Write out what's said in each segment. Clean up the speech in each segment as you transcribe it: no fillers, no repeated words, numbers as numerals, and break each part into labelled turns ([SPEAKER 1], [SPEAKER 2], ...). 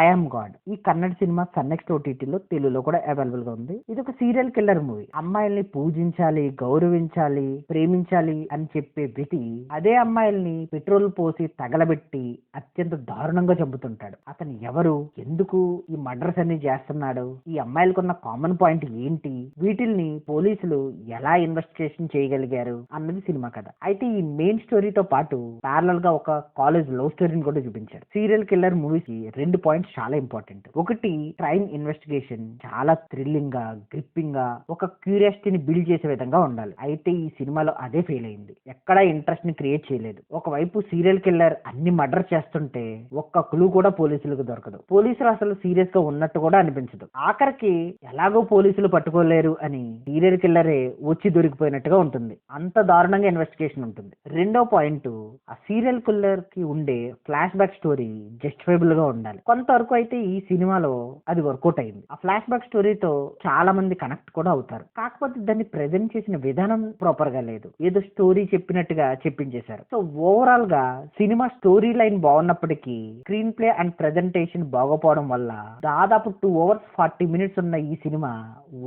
[SPEAKER 1] I'm God. ఈ Kannada cinema Sun NXT ఓటీటీలో తెలుగులో కూడా అవైలబుల్ గా ఉంది. ఇది ఒక సీరియల్ కిల్లర్ మూవీ. అమ్మాయిల్ని పూజించాలి, గౌరవించాలి, ప్రేమించాలి అని చెప్పే వ్యక్తి అదే అమ్మాయిల్ని పెట్రోల్ పోసి తగలబెట్టి అత్యంత దారుణంగా చంపుతుంటాడు. అతను ఎవరు, ఎందుకు ఈ మర్డర్స్ అన్ని చేస్తున్నాడు, ఈ అమ్మాయిలకున్న కామన్ పాయింట్ ఏంటి, వీటిల్ని పోలీసులు ఎలా ఇన్వెస్టిగేషన్ చేయగలిగారు అన్నది సినిమా కథ. అయితే ఈ మెయిన్ స్టోరీతో పాటు ప్యారలల్ గా ఒక కాలేజ్ లవ్ స్టోరీని కూడా చూపించారు. సీరియల్ కిల్లర్ మూవీకి 2 పాయింట్స్ చాలా ఇంపార్టెంట్. ఒకటి, క్రైమ్ ఇన్వెస్టిగేషన్ చాలా థ్రిల్లింగ్ గా, గ్రిప్పింగ్ గా, ఒక క్యూరియాసిటీని బిల్డ్ చేసే విధంగా ఉండాలి. అయితే ఈ సినిమాలో అదే ఫెయిల్ అయింది. ఎక్కడా ఇంట్రెస్ట్ ని క్రియేట్ చేయలేదు. ఒకవైపు సీరియల్ కిల్లర్ అన్ని మర్డర్ చేస్తుంటే ఒక్క క్లూ కూడా పోలీసులకు దొరకదు. పోలీసులు అసలు సీరియస్ గా ఉన్నట్టు కూడా అనిపించదు. ఆఖరికి ఎలాగో పోలీసులు పట్టుకోలేరు అని సీరియల్ కిల్లరే వచ్చి దొరికిపోయినట్టుగా ఉంటుంది. అంత దారుణంగా ఇన్వెస్టిగేషన్ ఉంటుంది. రెండో పాయింట్, ఆ సీరియల్ కిల్లర్ కి ఉండే ఫ్లాష్ బ్యాక్ స్టోరీ జస్టిఫైబుల్ గా ఉండాలి. కొంతవరకు అయితే ఈ సినిమాలో అది వర్కౌట్ అయింది. ఆ ఫ్లాష్ బ్యాక్ స్టోరీతో చాలా మంది కనెక్ట్ కూడా అవుతారు. కాకపోతే దాన్ని ప్రెజెంట్ చేసిన విధానం ప్రాపర్ గా లేదు. ఏదో స్టోరీ చెప్పినట్టుగా చెప్పించేశారు. సో ఓవరాల్ గా సినిమా స్టోరీ లైన్ బాగున్నప్పటికీ స్క్రీన్ ప్లే అండ్ ప్రెజెంటేషన్ బాగోపోవడం వల్ల దాదాపు 2 hours 40 minutes ఉన్న ఈ సినిమా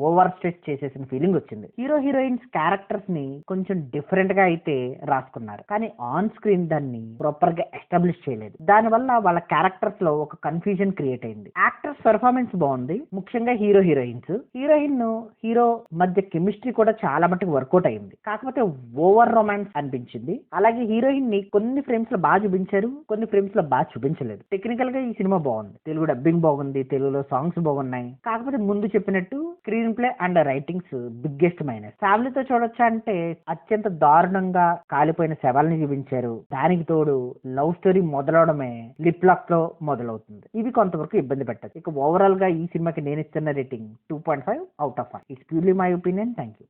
[SPEAKER 1] ఓవర్ స్ట్రెచ్ చేసేసిన ఫీలింగ్ వచ్చింది. హీరో హీరోయిన్స్ క్యారెక్టర్స్ ని కొంచెం డిఫరెంట్ గా అయితే రాసుకున్నారు, కానీ ఆన్ స్క్రీన్ దాన్ని ప్రాపర్ గా ఎస్టాబ్లిష్ చేయలేదు. దాని వల్ల వాళ్ళ క్యారెక్టర్స్ లో ఒక కన్ఫ్యూజన్ క్రియేట్ అయింది. యాక్టర్స్ పెర్ఫార్మెన్స్ బాగుంది, ముఖ్యంగా హీరో హీరోయిన్స్. హీరోయిన్ హీరో మధ్య కెమిస్ట్రీ కూడా చాలా మటుకు వర్కౌట్ అయింది. కాకపోతే ఓవర్ రొమాన్స్ అనిపించింది. అలాగే హీరోయిన్ ని కొన్ని ఫ్రేమ్స్ లో బాగా చూపించారు, కొన్ని ఫ్రేమ్స్ లో బాగా చూపించలేదు. టెక్నికల్ గా ఈ సినిమా బాగుంది, తెలుగు డబ్బింగ్ బాగుంది, తెలుగులో సాంగ్స్ బాగున్నాయి. కాకపోతే ముందు చెప్పినట్టు screen play and writings biggest minus. ఫ్యామిలీతో చూడొచ్చా అంటే అత్యంత దారుణంగా కాలిపోయిన శవాలని చూపించారు. దానికి తోడు లవ్ స్టోరీ మొదలవడమే లిప్ లాక్ తో మొదలవుతుంది. ఇవి కొంతవరకు ఇబ్బంది పెట్టదు. ఇక ఓవరాల్ గా ఈ సినిమాకి నేను ఇస్తున్న rating 2.5 out of 5. It's purely my opinion. Thank you.